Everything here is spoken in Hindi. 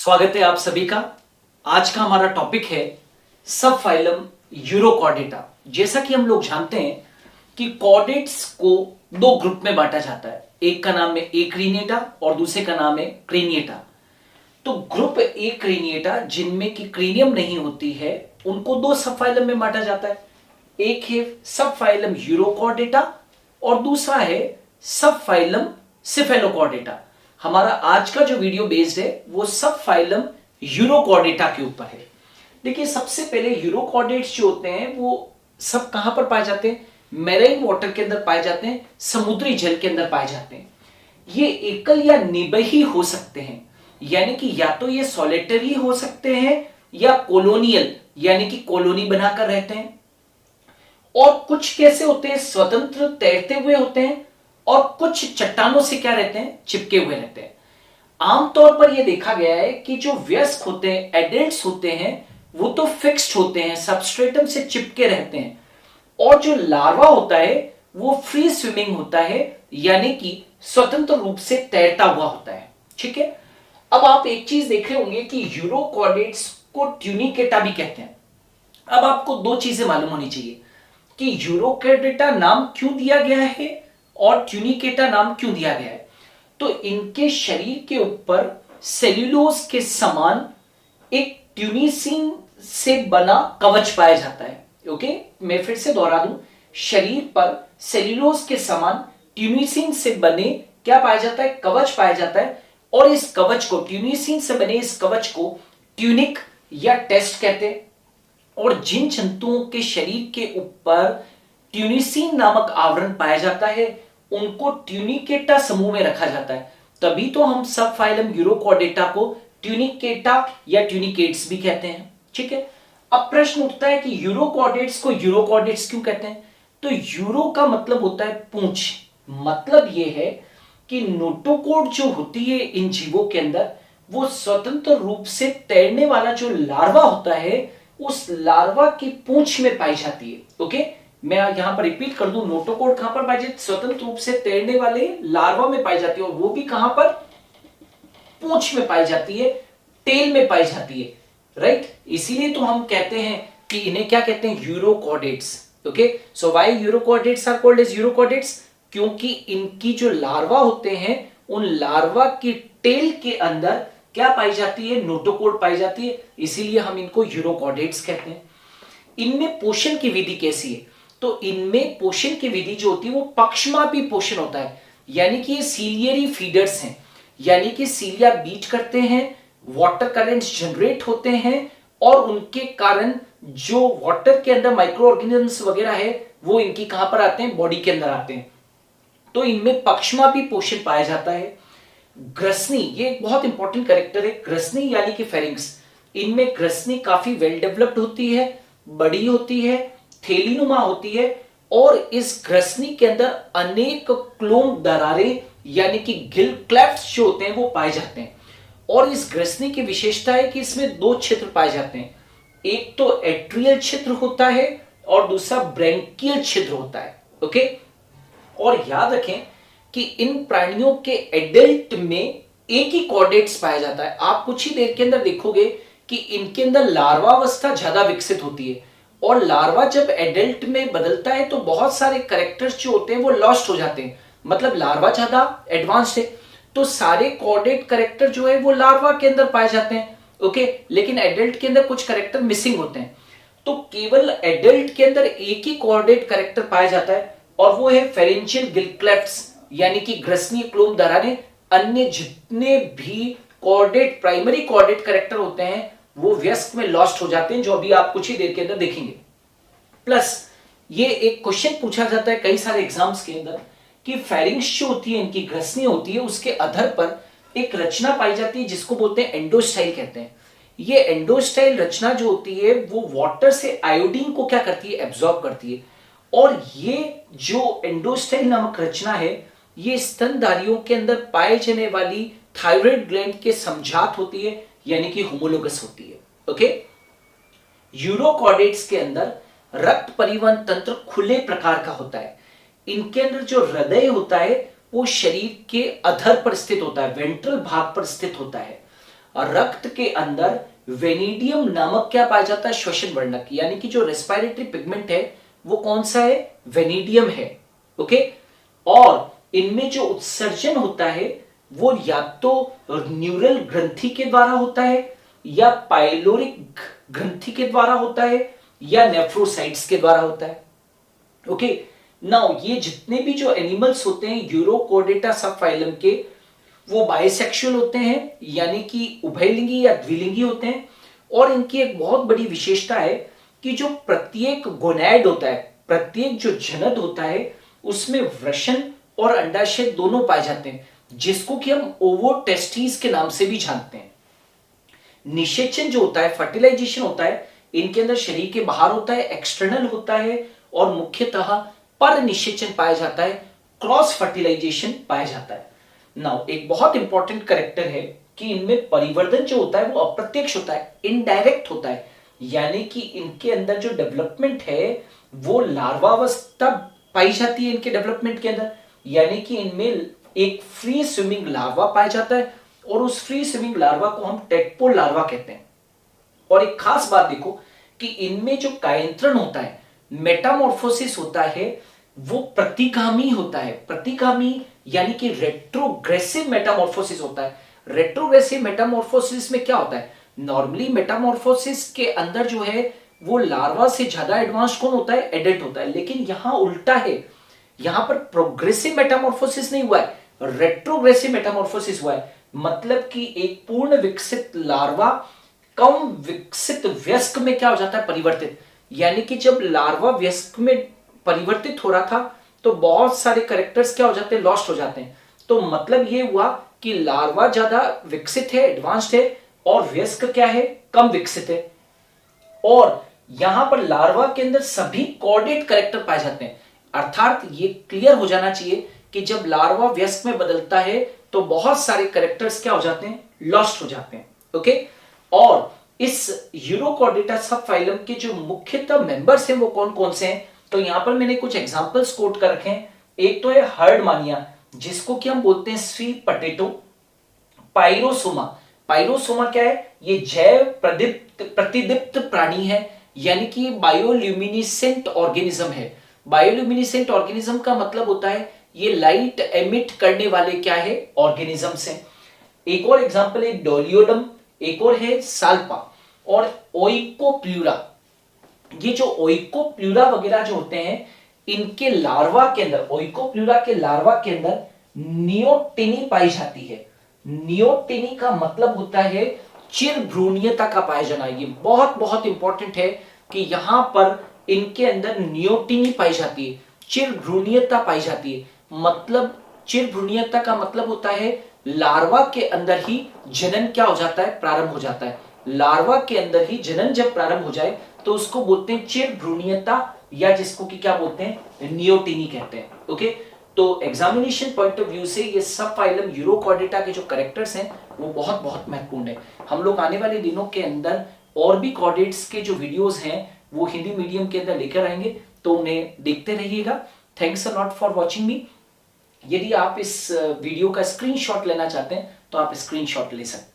स्वागत है आप सभी का। आज का हमारा टॉपिक है सब फाइलम यूरोकॉर्डेटा। जैसा कि हम लोग जानते हैं कि कॉर्डेट्स को दो ग्रुप में बांटा जाता है, एक का नाम है एक्रीनिएटा और दूसरे का नाम है क्रेनिएटा। तो ग्रुप एक्रीनिएटा जिनमें की क्रेनियम नहीं होती है उनको दो सब फाइलम में बांटा जाता है, एक है सब फाइलम यूरोकॉर्डेटा और दूसरा है सब फाइलम सिफेलोकॉर्डेटा। हमारा आज का जो वीडियो बेस्ड है वो सब फाइलम यूरोकॉर्डेटा के ऊपर है। देखिए, सबसे पहले यूरोकॉर्डेट्स जो होते हैं वो सब कहां पर पाए जाते हैं? मैराइन वाटर के अंदर पाए जाते हैं, समुद्री जल के अंदर पाए जाते हैं। ये एकल या निबही हो सकते हैं, यानी कि या तो ये सॉलिटरी हो सकते हैं या कॉलोनियल यानी कि कॉलोनी बनाकर रहते हैं। और कुछ कैसे होते हैं? स्वतंत्र तैरते हुए होते हैं और कुछ चट्टानों से क्या रहते हैं? चिपके हुए रहते हैं। आमतौर पर यह देखा गया है कि जो वयस्क होते हैं, एडल्ट्स होते हैं, वो तो फिक्स्ड होते हैं, सबस्ट्रेटम से चिपके रहते हैं, और जो लार्वा होता है वो फ्री स्विमिंग होता है, यानी कि स्वतंत्र रूप से तैरता हुआ होता है। ठीक है, अब आप एक चीज देख रहे होंगे कि यूरोकॉर्डेट्स को ट्यूनिकेटा भी कहते हैं। अब आपको दो चीजें मालूम होनी चाहिए कि यूरोकॉर्डेटा नाम क्यों दिया गया है और ट्यूनिकेटा नाम क्यों दिया गया है। तो इनके शरीर के ऊपर सेल्यूलोज के समान एक ट्यूनिसिन से बना कवच पाया जाता है। ओके, मैं फिर से दोहरा दूं, शरीर पर सेल्यूलोज के समान ट्यूनिसिन से बने क्या पाया जाता है? कवच पाया जाता है। और इस कवच को, ट्यूनिसिन से बने इस कवच को ट्यूनिक या टेस्ट कहते हैं। और जिन जंतुओं के शरीर के ऊपर ट्यूनिसिन नामक आवरण पाया जाता है उनको ट्यूनिकेटा समूह में रखा जाता है। तभी तो हम सब फाइलम यूरोकॉर्डेटा को ट्यूनिकेटा या ट्यूनिकेट्स भी कहते हैं। ठीक है, अब प्रश्न उठता है कि यूरोकॉर्डेट्स को यूरोकॉर्डेट्स क्यों कहते हैं? तो यूरो का मतलब होता है पूंछ। मतलब यह है कि नोटोकॉर्ड जो होती है इन जीवों के अंदर, वो स्वतंत्र रूप से तैरने वाला जो लार्वा होता है उस लार्वा की पूंछ में पाई जाती है। ओके, मैं यहां पर रिपीट कर दूं, नोटोकॉर्ड कहां पर पाई जाती है? स्वतंत्र रूप से तैरने वाले लार्वा में पाई जाती है, और वो भी कहां पर? पूंछ में पाई जाती है, टेल में पाई जाती है। राइट, इसीलिए तो हम कहते हैं कि इन्हें क्या कहते हैं? Urochordates. Okay, so why urochordates are called as urochordates? क्योंकि इनकी जो लार्वा होते हैं उन लार्वा की टेल के अंदर क्या पाई जाती है? नोटोकॉर्ड पाई जाती है, इसीलिए हम इनको यूरोकॉर्डेट्स कहते हैं। इनमें पोषण की विधि कैसी है? तो इनमें पोषण की विधि जो होती है वो पक्षमापी पोषण होता है, यानी कि ये सीलियरी फीडर्स हैं, यानी कि सीलिया बीट करते हैं, वाटर करंट्स जनरेट होते हैं, और उनके कारण जो वाटर के अंदर माइक्रो ऑर्गेनिजम्स वगैरह है वो इनकी कहां पर आते हैं? बॉडी के अंदर आते हैं। तो इनमें पक्षमापी पोषण पाया जाता है। ग्रसनी, ये एक बहुत इंपॉर्टेंट कैरेक्टर है, ग्रसनी यानी कि फेरिंग्स। इनमें ग्रसनी काफी वेल डेवलप्ड होती है, बड़ी होती है, थैलीनुमा होती है, और इस ग्रसनी के अंदर अनेक क्लोम दरारें यानी कि गिल क्लेफ्ट्स जो होते हैं वो पाए जाते हैं। और इस ग्रसनी की विशेषता है कि इसमें दो क्षेत्र पाए जाते हैं, एक तो एट्रियल क्षेत्र होता है और दूसरा ब्रैंकियल क्षेत्र होता है। ओके, और याद रखें कि इन प्राणियों के एडल्ट में एक ही कॉर्डेट्स पाया जाता है। आप कुछ ही देर के अंदर देखोगे कि इनके अंदर लार्वावस्था ज्यादा विकसित होती है, और लार्वा जब एडल्ट में बदलता है तो बहुत सारे कैरेक्टर्स जो होते हैं वो लॉस्ट हो जाते हैं। मतलब लार्वा ज्यादा एडवांस्ड है तो सारे कॉर्डेट कैरेक्टर जो है वो लार्वा के अंदर पाए जाते हैं। ओके, लेकिन एडल्ट के अंदर कुछ कैरेक्टर मिसिंग होते हैं, तो केवल एडल्ट के अंदर एक ही कॉर्डेट कैरेक्टर पाया जाता है, और वो है फेरेंशियल गिल क्लेफ्ट्स यानी कि ग्रसनी क्लोम दरारें। अन्य जितने भी कॉर्डेट प्राइमरी कॉर्डेट कैरेक्टर होते हैं वो व्यस्क में लॉस्ट हो जाते हैं, जो अभी आप कुछ ही देर के अंदर देखेंगे। प्लस ये एक क्वेश्चन पूछा जाता है कई सारे एग्जाम्स के अंदर कि फेरिंग्स जो होती है, इनकी ग्रसनी होती है, उसके अधर पर एक रचना पाई जाती है जिसको बोलते हैं एंडोस्टाइल कहते हैं। ये एंडोस्टाइल रचना जो होती है वो वाटर से आयोडीन को क्या करती है? एब्जॉर्ब करती है। और ये जो एंडोस्टाइल नामक रचना है ये स्तनधारियों के अंदर पाए जाने वाली थायराइड ग्लैंड के समझात होती है, यानी कि होमोलोगस होती है। ओके, यूरोकॉर्डेट्स के अंदर रक्त परिवहन तंत्र खुले प्रकार का होता है। इनके अंदर जो हृदय होता है वो शरीर के अधर पर स्थित होता है, वेंट्रल भाग पर स्थित होता है। रक्त के अंदर वेनिडियम नामक क्या पाया जाता है, श्वसन वर्णक, यानी कि जो रेस्पिरेटरी पिगमेंट है वो कौन सा है, वेनिडियम है। ओके, और इनमें जो उत्सर्जन होता है वो या तो न्यूरल ग्रंथि के द्वारा होता है, या पाइलोरिक ग्रंथि के द्वारा होता है, या नेफ्रोसाइट्स के द्वारा होता है। ओके, नाउ ये जितने भी जो एनिमल्स होते हैं यूरोकॉर्डेटा सब फाइलम के, वो बाइसेक्सुअल होते हैं, यानी कि उभयलिंगी या द्विलिंगी होते हैं। और इनकी एक बहुत बड़ी विशेषता है कि जो प्रत्येक गोनैड होता है, प्रत्येक जो जनन होता है, उसमें वृषण और अंडाशय दोनों पाए जाते हैं, जिसको कि हम ओवोटेस्टिस के नाम से भी जानते हैं। निषेचन जो होता है, फर्टिलाइजेशन होता है, इनके अंदर शरीर के बाहर होता है, एक्सटर्नल होता है, और मुख्यतः पर निषेचन पाया जाता है, क्रॉस फर्टिलाइजेशन पाया जाता है। नाउ एक बहुत इंपॉर्टेंट कैरेक्टर है कि इनमें परिवर्धन जो होता है वो अप्रत्यक्ष होता है, इनडायरेक्ट होता है, यानी कि इनके अंदर जो डेवलपमेंट है वो लार्वावस्था पाई जाती है इनके डेवलपमेंट के अंदर, यानी कि इनमें एक फ्री स्विमिंग लार्वा पाया जाता है, और उस फ्री स्विमिंग लार्वा को हम टेडपोल लार्वा कहते हैं। और एक खास बात देखो कि इनमें जो कायंत्रण होता है, मेटामॉर्फोसिस होता है, वो प्रतिगामी होता है। प्रतिगामी यानी कि रेट्रोग्रेसिव मेटामॉर्फोसिस होता है। रेट्रोग्रेसिव मेटामॉर्फोसिस में क्या होता है, नॉर्मली मेटामॉर्फोसिस के अंदर जो है वो लार्वा से ज्यादा एडवांस कौन होता है, एडल्ट होता है, लेकिन यहां उल्टा है, यहां पर प्रोग्रेसिव मेटामॉर्फोसिस नहीं हुआ है, रेट्रोग्रेसिव मेटामॉर्फोसिस हुआ है। मतलब कि एक पूर्ण विकसित लार्वा कम विकसित वयस्क में क्या हो जाता है, परिवर्तित। यानी कि जब लार्वा वयस्क में परिवर्तित हो रहा था तो बहुत सारे कैरेक्टर्स क्या हो जाते हैं, लॉस्ट हो जाते हैं। तो मतलब ये हुआ कि लार्वा ज्यादा विकसित है, एडवांस्ड है, और वयस्क क्या है, कम विकसित है। और यहां पर लार्वा के अंदर सभी कॉर्डेट कैरेक्टर पाए जाते हैं। अर्थात ये क्लियर हो जाना चाहिए कि जब लार्वा वयस्क में बदलता है तो बहुत सारे कैरेक्टर्स क्या हो जाते हैं, लॉस्ट हो जाते हैं। ओके, और इस यूरोकॉर्डेटा सब फाइलम के जो मुख्यतः मेंबर्स हैं वो कौन कौन से हैं, तो यहां पर मैंने कुछ एग्जांपल्स कोट कर रखे हैं। एक तो है हर्डमानिया, जिसको कि हम बोलते हैं स्वीट पोटैटो। पाइरोसोमा, पाइरोसोमा क्या है, ये जैव प्रतिदीप्त प्राणी है, यानी कि बायोल्यूमिनिसेंट ऑर्गेनिज्म है। बायोल्यूमिनिसेंट ऑर्गेनिज्म का मतलब होता है ये लाइट एमिट करने वाले क्या है, ऑर्गेनिजम्स हैं। एक और एग्जांपल है डोलियोडम, एक और है साल्पा और ओइकोप्लूरा। ये जो ओइकोप्लूरा वगैरह जो होते हैं, इनके लार्वा के अंदर, ओइकोप्लूरा के लार्वा के अंदर नियोटिनी पाई जाती है। नियोटिनी का मतलब होता है चिर भ्रूणीयता का पाया जाना। ये बहुत बहुत इंपॉर्टेंट है कि यहां पर इनके अंदर नियोटिनी पाई जाती है, चिर भ्रूणीयता पाई जाती है। मतलब चिर भ्रूणीयता का मतलब होता है लार्वा के अंदर ही जनन क्या हो जाता है, प्रारंभ हो जाता है। लार्वा के अंदर ही जनन जब प्रारंभ हो जाए तो उसको बोलते हैं चिर भ्रूणीयता, या जिसको कि क्या बोलते हैं, नियोटिनी कहते हैं। ओके, तो एग्जामिनेशन पॉइंट ऑफ व्यू से ये सब फाइलम यूरोकॉर्डेटा के जो कैरेक्टर्स हैं वो बहुत बहुत महत्वपूर्ण है। हम लोग आने वाले दिनों के अंदर और भी कॉर्डेट्स के जो वीडियोस हैं वो हिंदी मीडियम के अंदर लेकर आएंगे, तो उन्हें देखते रहिएगा। Thanks a lot for watching मी। यदि आप इस वीडियो का स्क्रीनशॉट लेना चाहते हैं तो आप स्क्रीनशॉट ले सकते हैं।